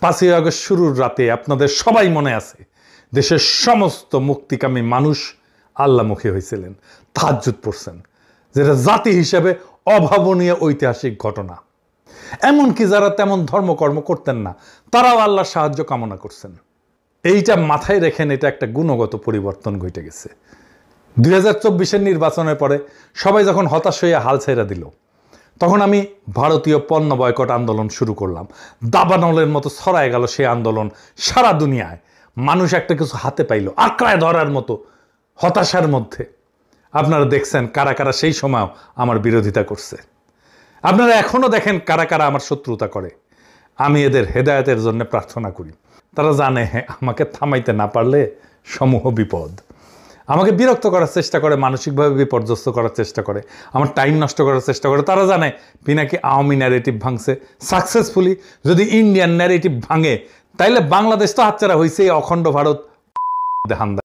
5ই August শুরুর রাতে আপনাদের সবাই মনে আছে দেশের সমস্ত মুক্তিকামী মানুষ আল্লাহমুখী হয়েছিলেন, তাহাজ্জুদ পড়ছেন, যেটা জাতি হিসেবে অভাবনীয় ঐতিহাসিক ঘটনা। এমনকি যারা তেমন ধর্মকর্ম করতেন না তারাও আল্লাহর সাহায্য কামনা করছেন। এইটা মাথায় রেখেন, এটা একটা গুণগত পরিবর্তন ঘটে গেছে। 2024-এর নির্বাচনের পরে সবাই যখন হতাশ হয়ে হাল ছেড়ে দিল, তখন আমি ভারতীয় পণ্য বয়কট আন্দোলন শুরু করলাম। দাবানলের মতো ছড়ায় গেল সেই আন্দোলন সারা দুনিয়ায়। মানুষ একটা কিছু হাতে পাইল আঁকড়ায় ধরার মতো হতাশার মধ্যে। আপনারা দেখছেন কারা কারা সেই সময় আমার বিরোধিতা করছে। আপনারা এখনো দেখেন কারা কারা আমার শত্রুতা করে। আমি এদের হেদায়েতের জন্য প্রার্থনা করি। তারা জানে আমাকে থামাইতে না পারলে সমূহ বিপদ। আমাকে বিরক্ত করার চেষ্টা করে, মানসিকভাবে বিপর্যস্ত করার চেষ্টা করে, আমার টাইম নষ্ট করার চেষ্টা করে। তারা জানে পিনাকি আওয়ামী ন্যারেটিভ ভাঙছে সাকসেসফুলি। যদি ইন্ডিয়ান ন্যারেটিভ ভাঙে তাইলে বাংলাদেশ তো হাতছাড়া হয়েছে, অখণ্ড ভারত হামদা।